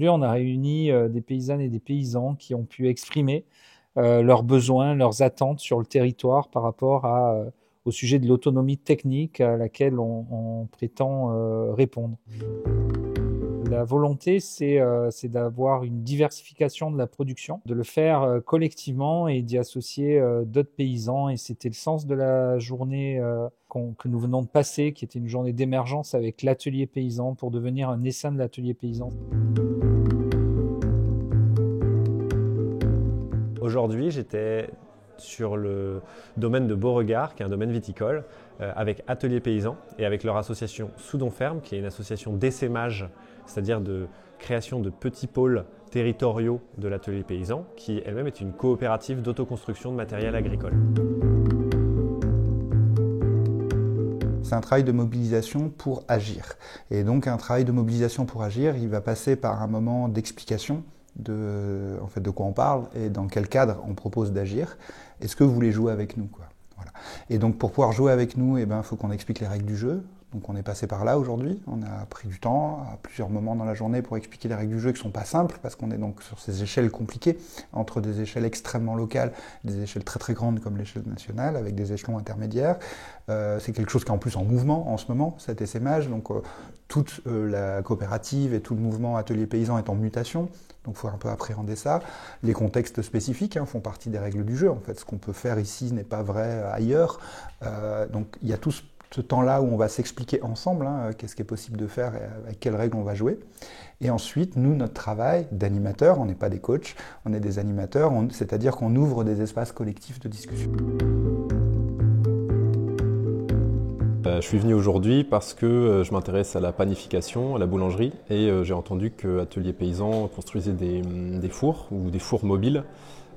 aujourd'hui, on a réuni des paysannes et des paysans qui ont pu exprimer leurs besoins, leurs attentes sur le territoire par rapport au sujet de l'autonomie technique à laquelle on prétend répondre. La volonté, c'est d'avoir une diversification de la production, de le faire collectivement et d'y associer d'autres paysans. Et c'était le sens de la journée que nous venons de passer, qui était une journée d'émergence avec l'atelier paysan pour devenir un essaim de l'atelier paysan. Aujourd'hui, j'étais sur le domaine de Beauregard, qui est un domaine viticole, avec Atelier Paysan et avec leur association Soudon Ferme, qui est une association d'essaimage, c'est-à-dire de création de petits pôles territoriaux de l'Atelier Paysan, qui elle-même est une coopérative d'autoconstruction de matériel agricole. C'est un travail de mobilisation pour agir. Et donc un travail de mobilisation pour agir, il va passer par un moment d'explication de quoi on parle et dans quel cadre on propose d'agir. Est-ce que vous voulez jouer avec nous, quoi. Voilà. Et donc pour pouvoir jouer avec nous, il faut qu'on explique les règles du jeu. Donc on est passé par là aujourd'hui, on a pris du temps à plusieurs moments dans la journée pour expliquer les règles du jeu qui ne sont pas simples parce qu'on est donc sur ces échelles compliquées, entre des échelles extrêmement locales, des échelles très très grandes comme l'échelle nationale avec des échelons intermédiaires. C'est quelque chose qui est en plus en mouvement en ce moment, cet essaimage, donc toute la coopérative et tout le mouvement Atelier Paysan est en mutation, donc il faut un peu appréhender ça. Les contextes spécifiques font partie des règles du jeu, en fait ce qu'on peut faire ici n'est pas vrai ailleurs, donc il y a tout ce temps-là où on va s'expliquer ensemble qu'est-ce qui est possible de faire et avec quelles règles on va jouer. Et ensuite, nous, notre travail d'animateur, on n'est pas des coachs, on est des animateurs, c'est-à-dire qu'on ouvre des espaces collectifs de discussion. Je suis venu aujourd'hui parce que je m'intéresse à la panification, à la boulangerie, et j'ai entendu que Atelier Paysan construisait des fours ou des fours mobiles.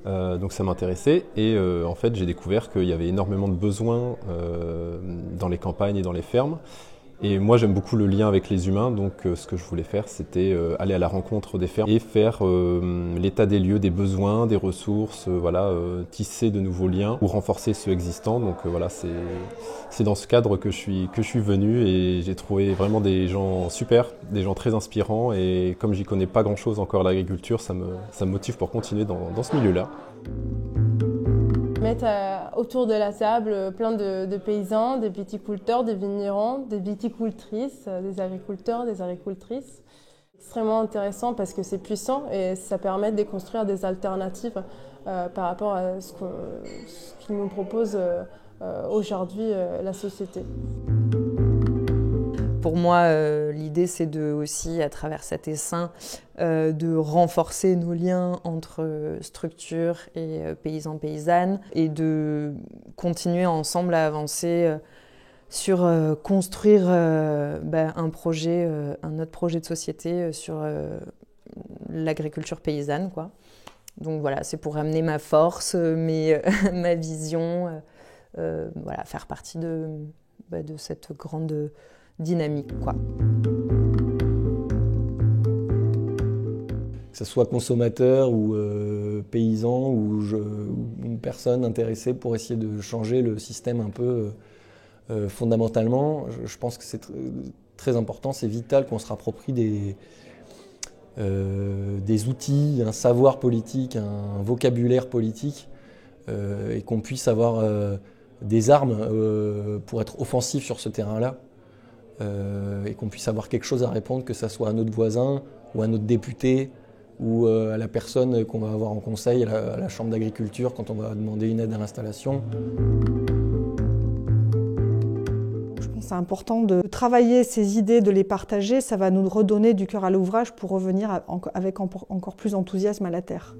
Donc ça m'intéressait et en fait j'ai découvert qu'il y avait énormément de besoins dans les campagnes et dans les fermes. Et moi j'aime beaucoup le lien avec les humains, donc ce que je voulais faire c'était aller à la rencontre des fermes et faire l'état des lieux, des besoins, des ressources, tisser de nouveaux liens ou renforcer ceux existants. Donc voilà, c'est dans ce cadre que je suis venu et j'ai trouvé vraiment des gens super, des gens très inspirants et comme j'y connais pas grand chose encore l'agriculture, ça me motive pour continuer dans ce milieu-là. Mettre autour de la table plein de paysans, des viticulteurs, des vignerons, des viticultrices, des agriculteurs, des agricultrices. Extrêmement intéressant parce que c'est puissant et ça permet de déconstruire des alternatives par rapport à ce qu'il nous propose aujourd'hui la société. Pour moi, l'idée, c'est aussi, à travers cet essaim, de renforcer nos liens entre structures et paysans-paysannes et de continuer ensemble à avancer sur construire un autre projet de société sur l'agriculture paysanne, quoi. Donc voilà, c'est pour amener ma force, ma vision, faire partie de cette grande dynamique, quoi. Que ce soit consommateur ou paysan ou une personne intéressée pour essayer de changer le système un peu fondamentalement, je pense que c'est très important, c'est vital qu'on se rapproprie des outils, un savoir politique, un vocabulaire politique et qu'on puisse avoir des armes pour être offensif sur ce terrain-là. Et qu'on puisse avoir quelque chose à répondre, que ce soit à notre voisin ou à notre député ou à la personne qu'on va avoir en conseil à la chambre d'agriculture quand on va demander une aide à l'installation. Je pense que c'est important de travailler ces idées, de les partager, ça va nous redonner du cœur à l'ouvrage pour revenir avec encore plus d'enthousiasme à la terre.